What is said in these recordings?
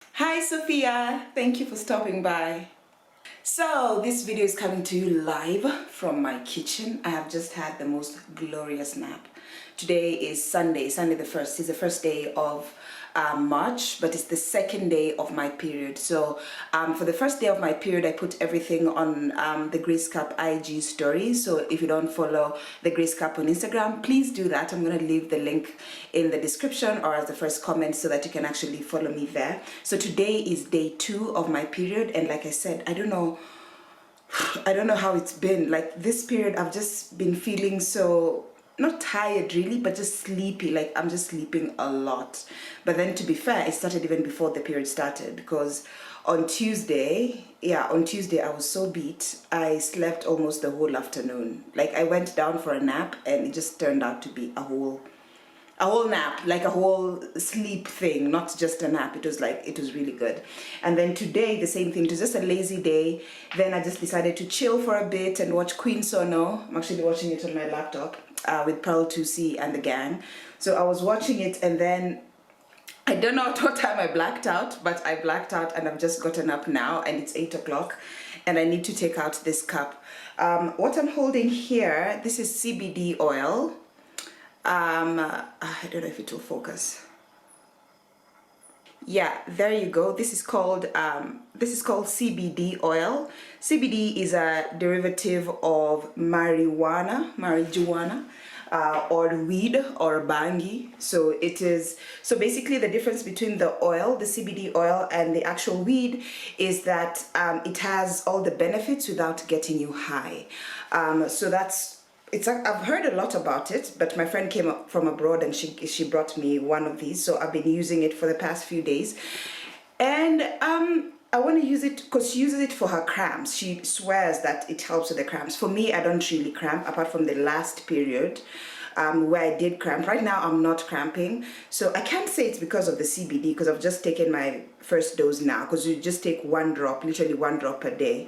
Hi Sophia, thank you for stopping by. So this video is coming to you live from my kitchen. I have just had the most glorious nap. Today is Sunday the 1st. It's the first day of March, but it's the second day of my period. So for the first day of my period, I put everything on the Grace Cup IG story. So if you don't follow the Grace Cup on Instagram, please do that. I'm going to leave the link in the description or as the first comment so that you can actually follow me there. So today is day 2 of my period, and like I said, I don't know how it's been. Like this period, I've just been feeling so, not tired really, but just sleepy. Like I'm just sleeping a lot. But then to be fair, it started even before the period started, because on Tuesday I was so beat. I slept almost the whole afternoon. Like I went down for a nap and it just turned out to be a whole nap, like a whole sleep thing, not just a nap. It was really good. And then today, the same thing. It was just a lazy day. Then I just decided to chill for a bit and watch Queen Sono. I'm actually watching it on my laptop with Pearl 2C and the gang. So I was watching it, and then I don't know at what time I blacked out, but I blacked out and I've just gotten up now, and it's 8 o'clock and I need to take out this cup. What I'm holding here, this is CBD oil. I don't know if it will focus. Yeah, there you go. This is called CBD oil. CBD is a derivative of marijuana, or weed or bangi. So basically the difference between the oil, the CBD oil, and the actual weed is that it has all the benefits without getting you high. I've heard a lot about it, but my friend came up from abroad and she brought me one of these, so I've been using it for the past few days. And I want to use it because she uses it for her cramps. She swears that it helps with the cramps. For me, I don't really cramp apart from the last period where I did cramp. Right now, I'm not cramping. So I can't say it's because of the CBD, because I've just taken my first dose now, because you just take one drop, literally one drop per day.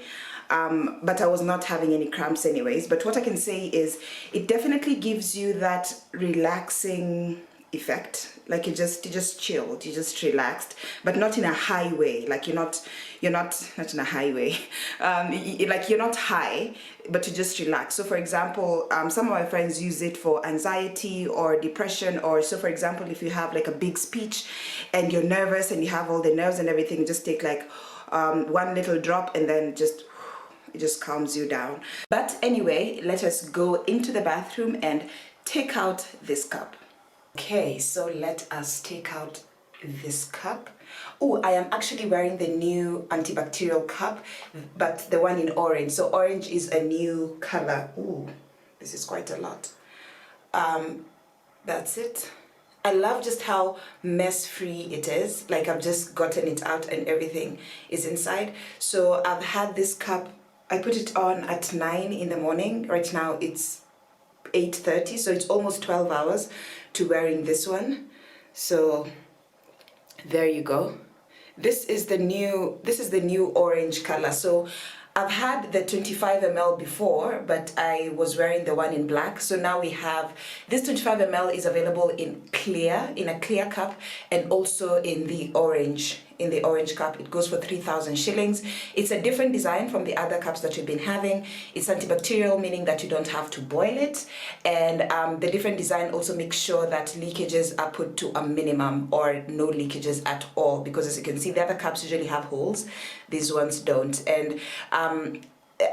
But I was not having any cramps anyways. But what I can say is it definitely gives you that relaxing effect. Like you just chilled, you just relaxed, but not in a high way. Like you're not in a high way. Like you're not high, but you just relax. So for example, some of my friends use it for anxiety or depression, or so for example, if you have like a big speech and you're nervous and you have all the nerves and everything, just take like one little drop and then it just calms you down. But anyway, let us go into the bathroom and take out this cup. Okay, so let us take out this cup. Oh, I am actually wearing the new antibacterial cup, but the one in orange. So orange is a new color. Ooh, this is quite a lot. That's it. I love just how mess-free it is. Like I've just gotten it out and everything is inside. So I've had this cup, I put it on at 9 in the morning. Right now it's 8:30, so it's almost 12 hours to wearing this one. So there you go. This is the new orange color. So I've had the 25 ml before, but I was wearing the one in black. So now we have this 25 ml is available in a clear cup, and also in the orange cup. It goes for 3,000 shillings. It's a different design from the other cups that we've been having. It's antibacterial, meaning that you don't have to boil it. And the different design also makes sure that leakages are put to a minimum or no leakages at all. Because as you can see, the other cups usually have holes. These ones don't. And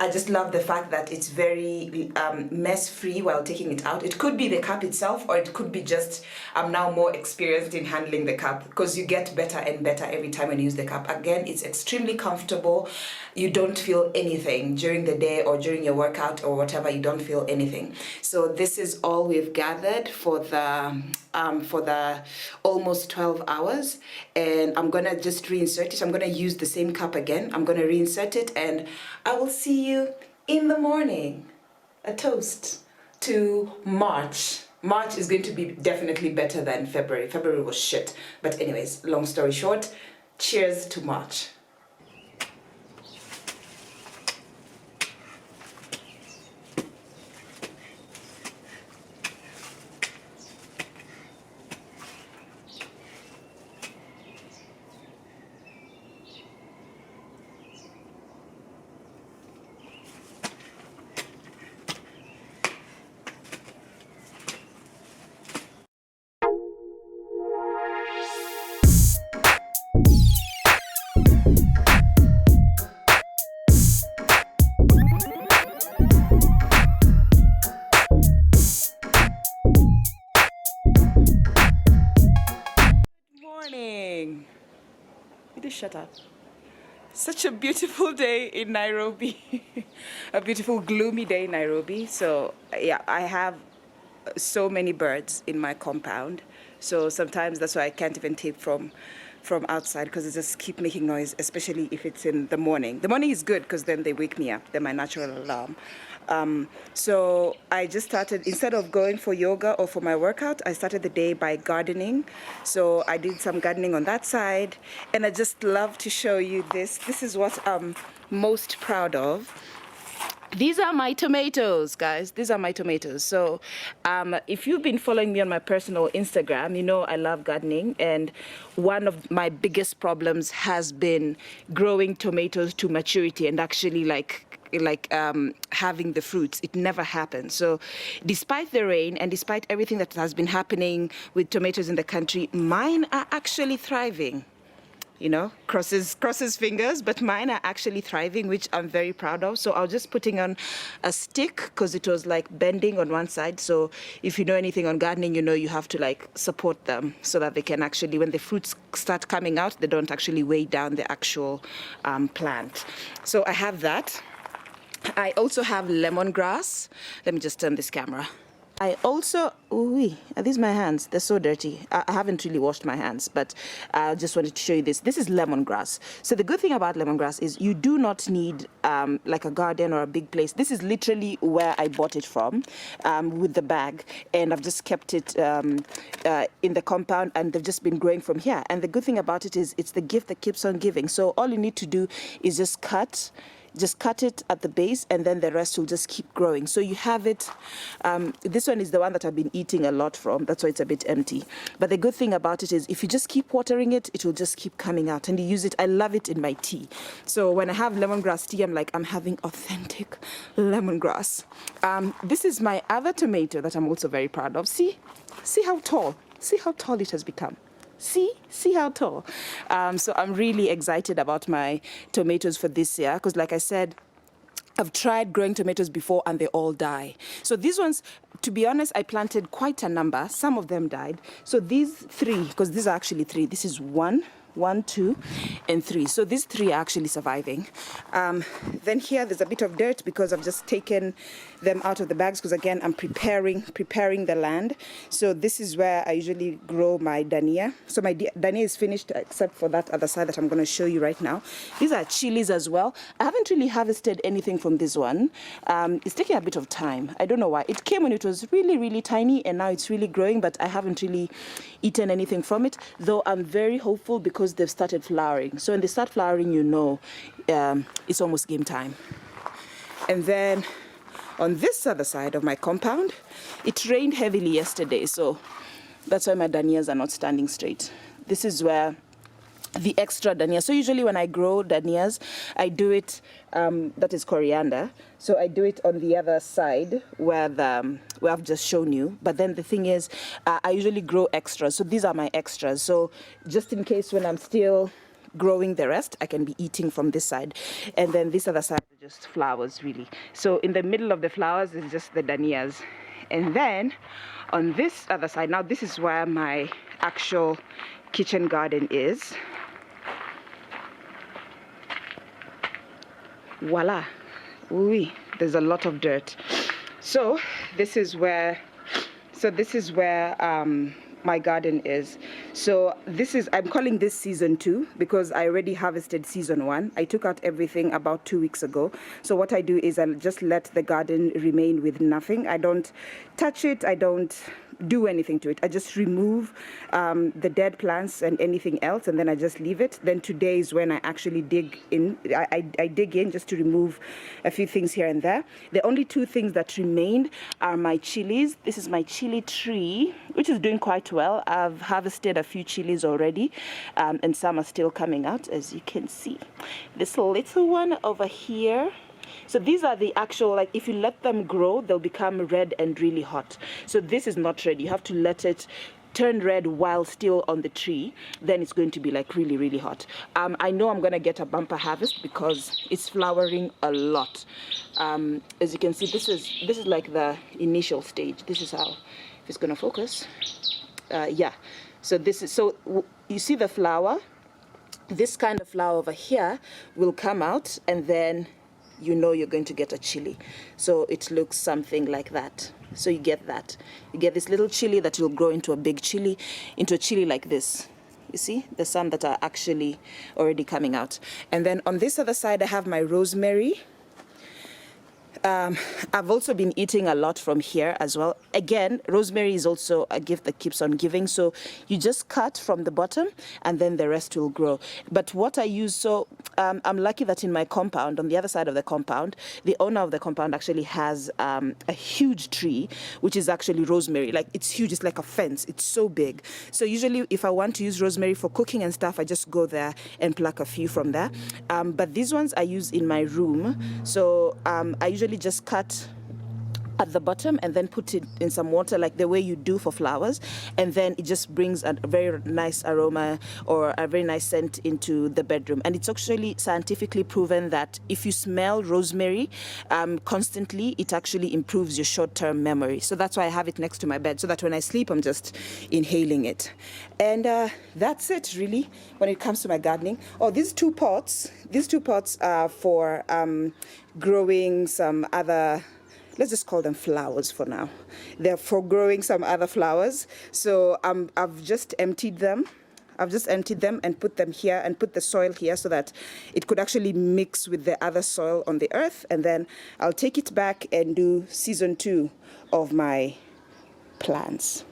I just love the fact that it's very mess-free while taking it out. It could be the cup itself, or it could be just I'm now more experienced in handling the cup, because you get better and better every time when you use the cup. Again, it's extremely comfortable. You don't feel anything during the day or during your workout or whatever. You don't feel anything. So this is all we've gathered for the almost 12 hours, and I'm gonna just reinsert it. I'm gonna use the same cup again. I'm gonna reinsert it, and I will see you in the morning. A toast to March. March is going to be definitely better than February. February was shit. But anyways, long story short, cheers to March. You just shut up. Such a beautiful day in Nairobi. A beautiful gloomy day in Nairobi. So yeah, I have so many birds in my compound. So sometimes that's why I can't even tape from outside, because they just keep making noise, especially if it's in the morning. The morning is good because then they wake me up. They're my natural alarm. So I just started, instead of going for yoga or for my workout, I started the day by gardening. So I did some gardening on that side, and I just love to show you this. This is what I'm most proud of. These are my tomatoes, guys. These are my tomatoes. So if you've been following me on my personal Instagram, you know I love gardening, and one of my biggest problems has been growing tomatoes to maturity and actually having the fruits. It never happens. So despite the rain and despite everything that has been happening with tomatoes in the country, mine are actually thriving. You know, crosses fingers, but mine are actually thriving, which I'm very proud of. So I was just putting on a stick because it was like bending on one side. So if you know anything on gardening, you know you have to like support them so that they can actually, when the fruits start coming out, they don't actually weigh down the actual plant. So I have that. I also have lemongrass. Let me just turn this camera. I also, are these my hands? They're so dirty. I haven't really washed my hands, but I just wanted to show you this. This is lemongrass. So the good thing about lemongrass is you do not need like a garden or a big place. This is literally where I bought it from with the bag, and I've just kept it in the compound, and they've just been growing from here. And the good thing about it is it's the gift that keeps on giving. So all you need to do is just cut it at the base, and then the rest will just keep growing. So you have it. This one is the one that I've been eating a lot from. That's why it's a bit empty. But the good thing about it is if you just keep watering it, it will just keep coming out, and you use it. I love it in my tea. So when I have lemongrass tea, I'm like, I'm having authentic lemongrass. This is my other tomato that I'm also very proud of. See how tall. See how tall it has become. See how tall. So I'm really excited about my tomatoes for this year, because like I said, I've tried growing tomatoes before and they all die. So these ones, to be honest, I planted quite a number. Some of them died. So these three, because these are actually three. This is one, 2, and 3. So these 3 are actually surviving. Then here there's a bit of dirt because I've just taken them out of the bags, because again I'm preparing the land. So this is where I usually grow my dania. So my dania is finished except for that other side that I'm going to show you right now. These are chilies as well. I haven't really harvested anything from this one. It's taking a bit of time. I don't know why. It came when it was really tiny, and now it's really growing, but I haven't really eaten anything from it, though I'm very hopeful because they've started flowering. So when they start flowering, you know it's almost game time. And then on this other side of my compound, it rained heavily yesterday, so that's why my danias are not standing straight. This is where the extra dania. So usually when I grow danias, I do it, that is coriander. So I do it on the other side where I've just shown you. But then the thing is, I usually grow extras. So these are my extras. So just in case when I'm still growing the rest, I can be eating from this side. And then this other side is just flowers, really. So in the middle of the flowers is just the danias. And then on this other side, now this is where my actual kitchen garden is. Voila. Oui, there's a lot of dirt. So this is where my garden is. So I'm calling this season 2 because I already harvested season 1. I took out everything about 2 weeks ago. So what I do is I'll just let the garden remain with nothing. I don't touch it. I don't do anything to it. I just remove the dead plants and anything else, and then I just leave it. Then today is when I actually dig in. I dig in just to remove a few things here and there. The only 2 things that remained are my chilies. This is my chili tree, which is doing quite well. I've harvested a few chilies already, and some are still coming out, as you can see. This little one over here. So these are the actual, like, if you let them grow, they'll become red and really hot. So this is not red. You have to let it turn red while still on the tree. Then it's going to be like really hot. I know I'm going to get a bumper harvest because it's flowering a lot. As you can see, this is like the initial stage. This is how, if it's going to focus. Yeah. So you see the flower. this kind of flower over here will come out, and then you know you're going to get a chili. So it looks something like that. So you get that. You get this little chili that will grow into a big chili, into a chili like this. You see, there's some that are actually already coming out. And then on this other side, I have my rosemary. I've also been eating a lot from here as well. Again, rosemary is also a gift that keeps on giving. So you just cut from the bottom and then the rest will grow. But what I use, so I'm lucky that in my compound, on the other side of the compound, the owner of the compound actually has a huge tree, which is actually rosemary. Like, it's huge, it's like a fence, it's so big. So usually if I want to use rosemary for cooking and stuff, I just go there and pluck a few from there. But these ones I use in my room. So I usually just cut at the bottom and then put it in some water like the way you do for flowers, and then it just brings a very nice aroma or a very nice scent into the bedroom. And it's actually scientifically proven that if you smell rosemary constantly, it actually improves your short-term memory. So that's why I have it next to my bed, so that when I sleep I'm just inhaling it. And that's it really when it comes to my gardening. Oh, these two pots are for growing some other, let's just call them flowers for now. They're for growing some other flowers. So I've just emptied them. And put them here and put the soil here so that it could actually mix with the other soil on the earth. And then I'll take it back and do season 2 of my plants.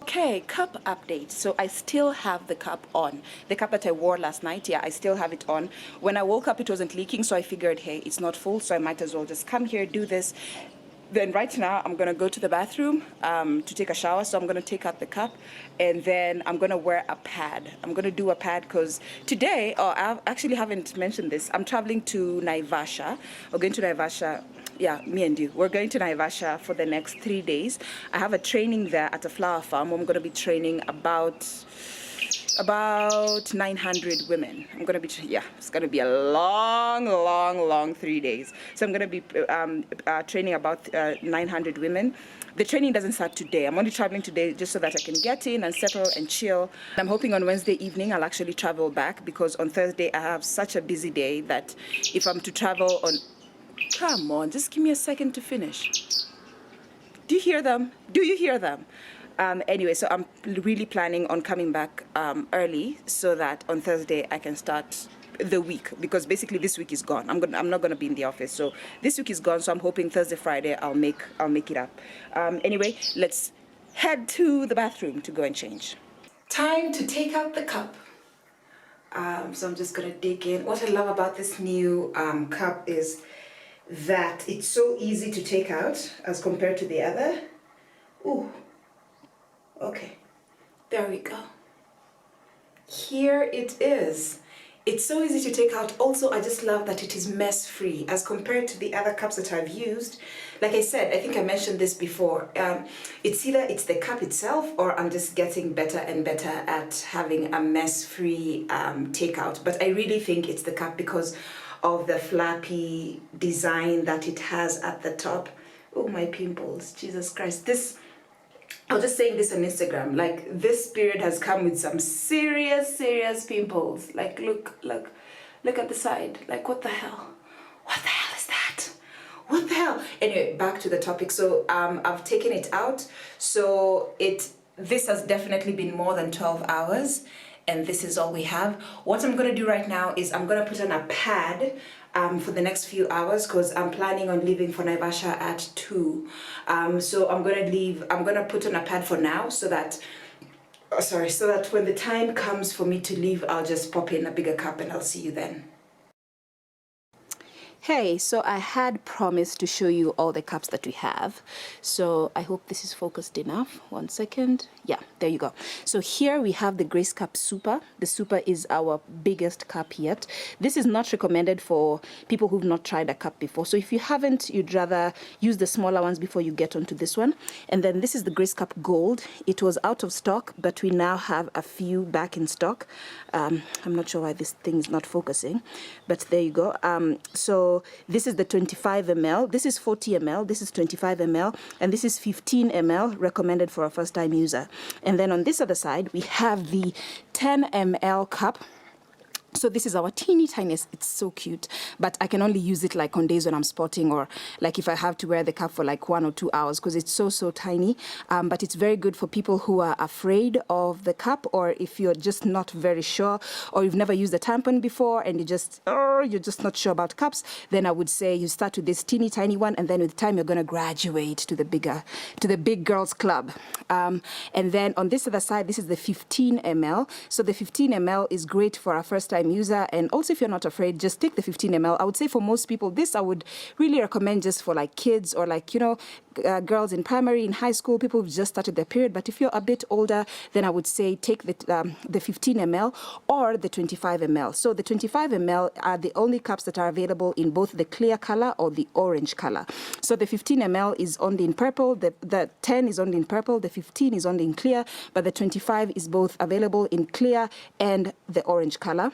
Okay, cup update. So I still have the cup on. The cup that I wore last night, yeah, I still have it on. When I woke up, it wasn't leaking, so I figured, hey, it's not full, so I might as well just come here, do this. Then right now, I'm going to go to the bathroom to take a shower, so I'm going to take out the cup, and then I'm going to wear a pad. I'm going to do a pad because today, I actually haven't mentioned this, I'm traveling to Naivasha. We're going to Naivasha. Yeah, me and you. We're going to Naivasha for the next 3 days. I have a training there at a flower farm. I'm going to be training about 900 women. I'm going to be, it's going to be a long 3 days. So I'm going to be training about 900 women. The training doesn't start today. I'm only traveling today just so that I can get in and settle and chill. I'm hoping on Wednesday evening I'll actually travel back, because on Thursday I have such a busy day that if I'm to travel on... Come on, just give me a second to finish. Do you hear them? Do you hear them? Anyway, so I'm really planning on coming back early so that on Thursday I can start the week, because basically this week is gone. I'm not gonna be in the office, so this week is gone. So I'm hoping Thursday, Friday I'll make it up. Anyway, let's head to the bathroom to go and change. Time to take out the cup. So I'm just gonna dig in. What I love about this new cup is that it's so easy to take out as compared to the other. Ooh, okay, there we go. Here it is. It's so easy to take out. Also, I just love that it is mess free as compared to the other cups that I've used. Like I said, I think I mentioned this before, it's either it's the cup itself or I'm just getting better and better at having a mess free takeout. But I really think it's the cup because of the flappy design that it has at the top. Oh, my pimples, Jesus Christ. I was just saying this on Instagram, like this period has come with some serious pimples. Like look at the side. Like what the hell? What the hell is that? What the hell? Anyway, back to the topic. So I've taken it out. So this has definitely been more than 12 hours. And this is all we have. What I'm gonna do right now is I'm gonna put on a pad for the next few hours because I'm planning on leaving for Naivasha at 2. So I'm gonna put on a pad for now so that when the time comes for me to leave, I'll just pop in a bigger cup and I'll see you then. Hey, so I had promised to show you all the cups that we have. So I hope this is focused enough. 1 second. Yeah, there you go. So here we have the Grace Cup Super. The Super is our biggest cup yet. This is not recommended for people who've not tried a cup before. So if you haven't, you'd rather use the smaller ones before you get onto this one. And then this is the Grace Cup Gold. It was out of stock, but we now have a few back in stock. I'm not sure why this thing is not focusing, but there you go. So this is the 25 ml, this is 40 ml, this is 25 ml, and this is 15 ml, recommended for a first-time user. And then on this other side, we have the 10 ml cup. So this is our teeny tiniest. It's so cute, but I can only use it like on days when I'm sporting, or like if I have to wear the cup for like 1 or 2 hours, because it's so tiny. But it's very good for people who are afraid of the cup, or if you're just not very sure, or you've never used a tampon before and you're just not sure about cups. Then I would say you start with this teeny tiny one, and then with time you're going to graduate to the big girls club. And then on this other side, this is the 15 ml. So the 15 ml is great for our first time user, and also if you're not afraid, just take the 15 ml. I would say for most people, this I would really recommend just for like kids, or like, girls in primary, in high school, people who've just started their period. But if you're a bit older, then I would say take the 15 ml or the 25 ml. So the 25 ml are the only cups that are available in both the clear color or the orange color. So the 15 ml is only in purple, the 10 is only in purple, the 15 is only in clear, but the 25 is both available in clear and the orange color.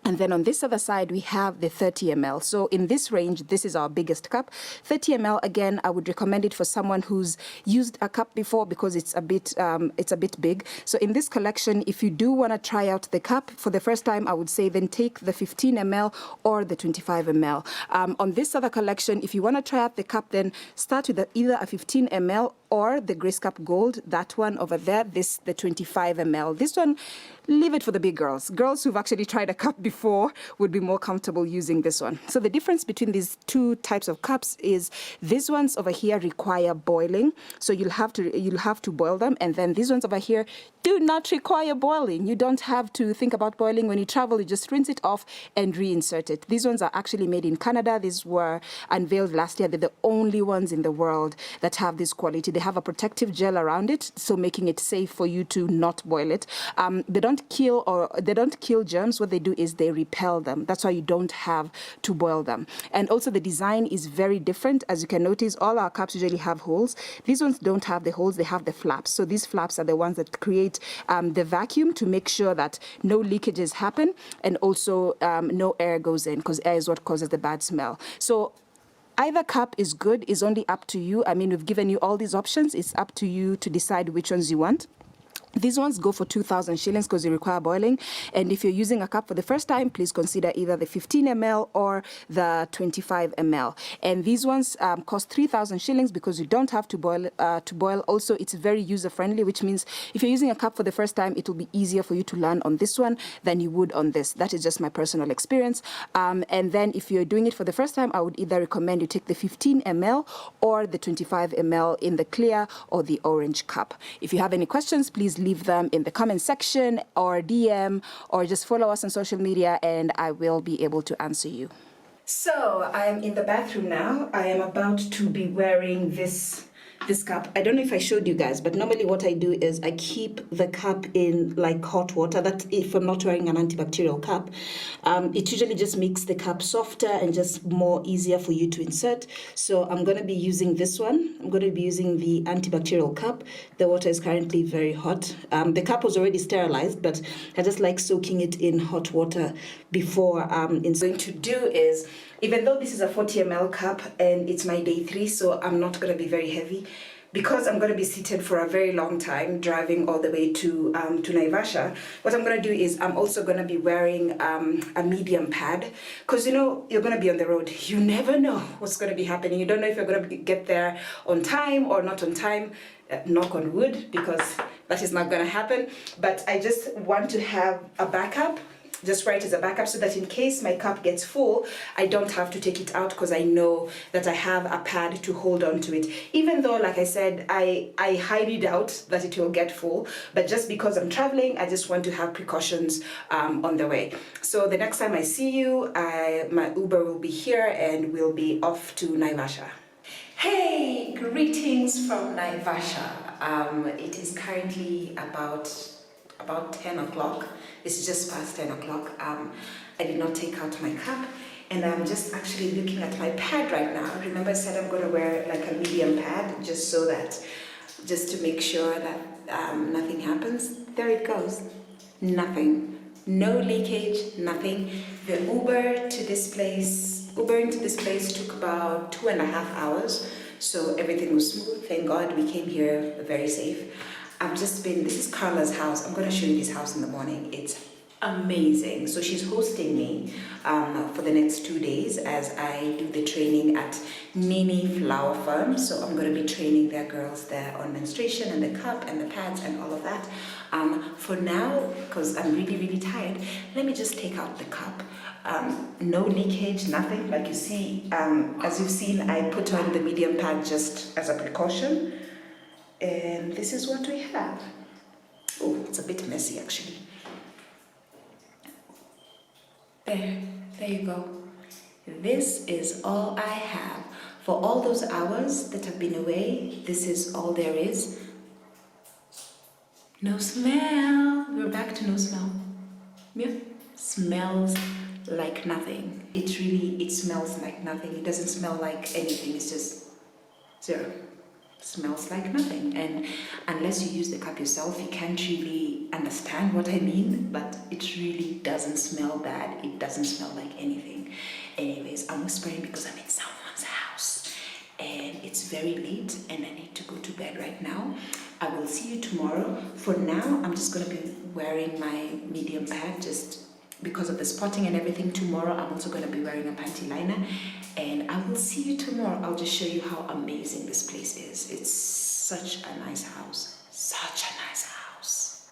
And then on this other side, we have the 30 ml. So in this range, this is our biggest cup. 30 ml, again, I would recommend it for someone who's used a cup before, because it's a bit big. So in this collection, if you do want to try out the cup for the first time, I would say then take the 15 ml or the 25 ml. On this other collection, if you want to try out the cup, then start with either a 15 ml or the Grace Cup Gold, that one over there, the 25 ml. This one, leave it for the big girls. Girls who've actually tried a cup before would be more comfortable using this one. So the difference between these two types of cups is these ones over here require boiling. So you'll have to boil them, and then these ones over here do not require boiling. You don't have to think about boiling. When you travel, you just rinse it off and reinsert it. These ones are actually made in Canada. These were unveiled last year. They're the only ones in the world that have this quality. They have a protective gel around it, so making it safe for you to not boil it. They don't kill germs. What they do is they repel them. That's why you don't have to boil them. And also the design is very different. As you can notice, all our cups usually have holes. These ones don't have the holes, they have the flaps. So these flaps are the ones that create the vacuum to make sure that no leakages happen, and also no air goes in, because air is what causes the bad smell. So either cup is good, is only up to you. I mean, we've given you all these options. It's up to you to decide which ones you want. These ones go for 2,000 shillings because they require boiling. And if you're using a cup for the first time, please consider either the 15 ml or the 25 ml. And these ones cost 3,000 shillings because you don't have to boil. Also, it's very user-friendly, which means if you're using a cup for the first time, it will be easier for you to learn on this one than you would on this. That is just my personal experience. And then if you're doing it for the first time, I would either recommend you take the 15 ml or the 25 ml in the clear or the orange cup. If you have any questions, please leave them in the comment section or DM, or just follow us on social media and I will be able to answer you. So I am in the bathroom now. I am about to be wearing this cup. I don't know if I showed you guys, but normally what I do is I keep the cup in like hot water. That if I'm not wearing an antibacterial cup, it usually just makes the cup softer and just more easier for you to insert. So I'm going to be using this one. I'm going to be using the antibacterial cup. The water is currently very hot. The cup was already sterilized, but I just like soaking it in hot water before going to do is, even though this is a 40 ml cup and it's my day 3, so I'm not going to be very heavy, because I'm going to be seated for a very long time driving all the way to Naivasha. What I'm going to do is I'm also going to be wearing a medium pad, because you're going to be on the road. You never know what's going to be happening. You don't know if you're going to get there on time or not on time. Knock on wood, because that is not going to happen. But I just want to have a backup. Just write as a backup, so that in case my cup gets full, I don't have to take it out, because I know that I have a pad to hold on to it. Even though, like I said, I highly doubt that it will get full, but just because I'm traveling, I just want to have precautions on the way. So the next time I see you, my Uber will be here and we'll be off to Naivasha. Hey, greetings from Naivasha. It is currently about 10 o'clock. It's just past 10 o'clock. I did not take out my cup, and I'm just actually looking at my pad right now. Remember I said I'm going to wear like a medium pad, just to make sure that nothing happens. There it goes. Nothing. No leakage, nothing. The Uber into this place took about 2.5 hours, so everything was smooth. Thank God we came here very safe. This is Carla's house. I'm going to show you this house in the morning. It's amazing. So she's hosting me for the next 2 days as I do the training at Mini Flower Farm. So I'm going to be training their girls there on menstruation and the cup and the pads and all of that. For now, because I'm really, really tired, let me just take out the cup. No leakage, nothing. Like you see, as you've seen, I put on the medium pad just as a precaution. And this is what we have. Oh, it's a bit messy actually. There you go. This is all I have. For all those hours that I've been away, this is all there is. No smell. We're back to no smell. Yeah. Smells like nothing. It smells like nothing. It doesn't smell like anything. It's just zero. Smells like nothing. And unless you use the cup yourself, you can't really understand what I mean, but it really doesn't smell bad. It doesn't smell like anything. Anyways, I'm whispering because I'm in someone's house and it's very late and I need to go to bed right now. I will see you tomorrow. For now, I'm just going to be wearing my medium pad just because of the spotting and everything. Tomorrow, I'm also going to be wearing a panty liner. And I will see you tomorrow. I'll just show you how amazing this place is. It's such a nice house. Such a nice house.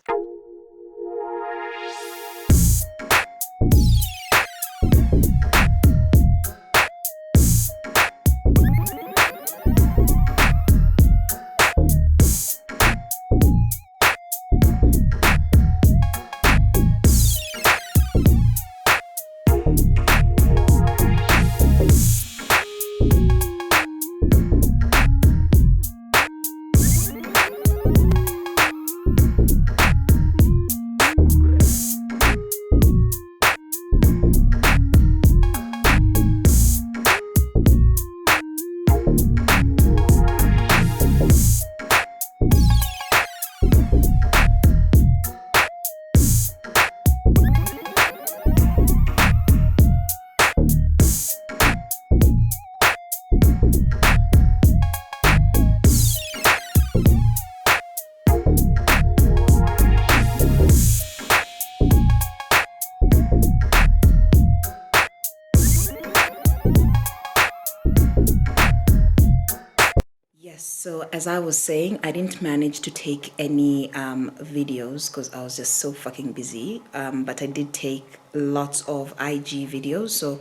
So as I was saying, I didn't manage to take any videos because I was just so fucking busy. But I did take lots of IG videos. So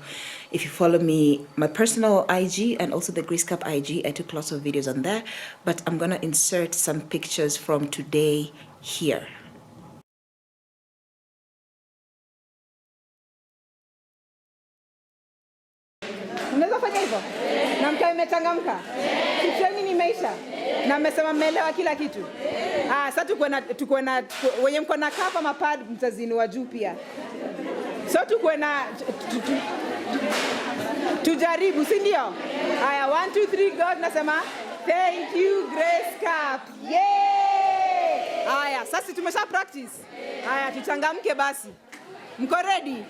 if you follow me, my personal IG and also the Grace Cup IG, I took lots of videos on there. But I'm gonna insert some pictures from today here. Unaweza fanya hivyo? Na mkiwa mmechangamka? Training imeisha? Na mmesema mmeelewa kila kitu? Sasa tuko na wenye mko na kapa mapad mtazinua juu pia. So tuko na tujaribu, si ndio? Haya, 1 2 3 go, nasema thank you Grace Cup. Yay! Haya, sasa tumesha practice. Haya, tuchangamke basi. Mko ready?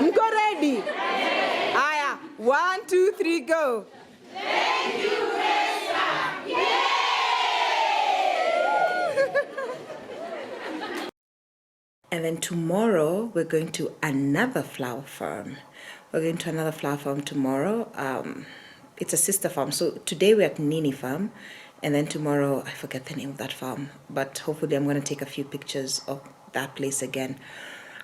Mko ready? Haya, 1 2 3 go. Thank you Grace Cup. Yay! And then tomorrow we're going to another flower farm. We're going to another flower farm tomorrow. It's a sister farm. So today we're at Nini Farm, and then tomorrow I forget the name of that farm, but hopefully I'm going to take a few pictures of that place again.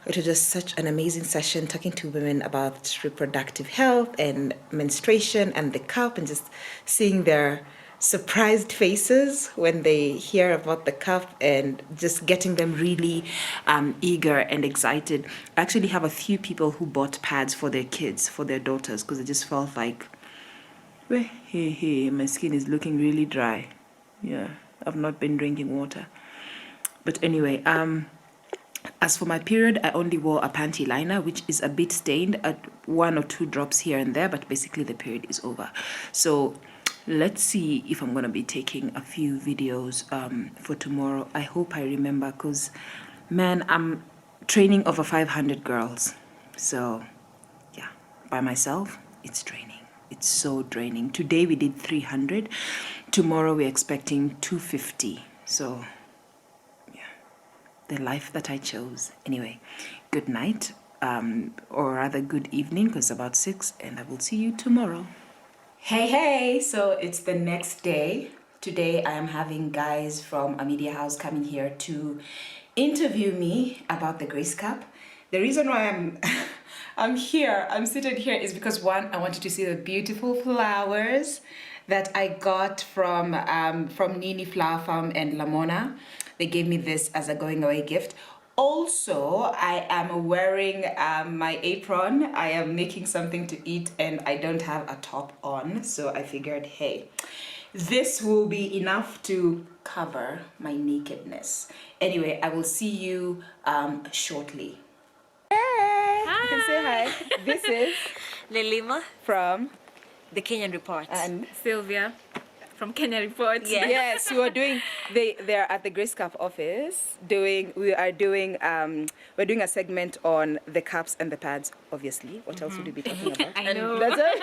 It was just such an amazing session talking to women about reproductive health and menstruation and the cup, and just seeing their surprised faces when they hear about the cup and just getting them really eager and excited. I actually have a few people who bought pads for their kids, for their daughters, because they just felt like, hey, my skin is looking really dry. Yeah, I've not been drinking water. But anyway, as for my period, I only wore a panty liner, which is a bit stained at 1 or 2 drops here and there, but basically the period is over. So let's see if I'm going to be taking a few videos for tomorrow. I hope I remember, because, man, I'm training over 500 girls. So, yeah, by myself, it's training. It's so draining. Today we did 300. Tomorrow we're expecting 250. So, yeah, the life that I chose. Anyway, good night, or rather good evening, because it's about 6, and I will see you tomorrow. Hey, so it's the next day. Today I am having guys from a media house coming here to interview me about the Grace Cup. The reason why I'm seated here is because one, I wanted to see the beautiful flowers that I got from Nini Flower Farm and Lamona. They gave me this as a going away gift. Also, I am wearing my apron. I am making something to eat and I don't have a top on. So I figured, hey, this will be enough to cover my nakedness. Anyway, I will see you shortly. Hey! Hi! You can say hi. This is Lelima from the Kenyan Report. and Sylvia from Kenya Report. Yeah. yes, we are doing. They're at the Grace Cup office. We're doing a segment on the cups and the pads. Obviously, what else would we be talking about? I know. That's it.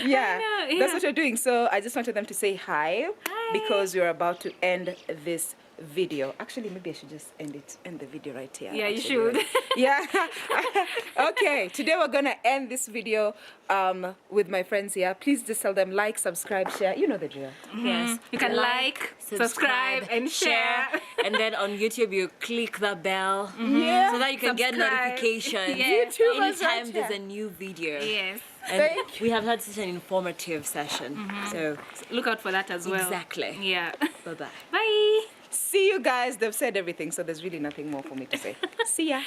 Yeah, I know, that's yeah. what we're doing. So I just wanted them to say hi, because we're about to end this video. Actually, maybe I should just end the video right here. Yeah, you Actually, should. right. Yeah. Okay, today we're gonna end this video with my friends here. Please just tell them like, subscribe, share. You know the drill. Yes. You can like, subscribe, and share. And then on YouTube, you click the bell Yeah. so that you can get Subscribe. notifications Yes. YouTubers anytime right there's here. a new video. Yes. And Thank we have had such an informative session. So, Look out for that as well. exactly. Yeah. Bye-bye. Bye. See you guys. They've said everything, so there's really nothing more for me to say. See ya.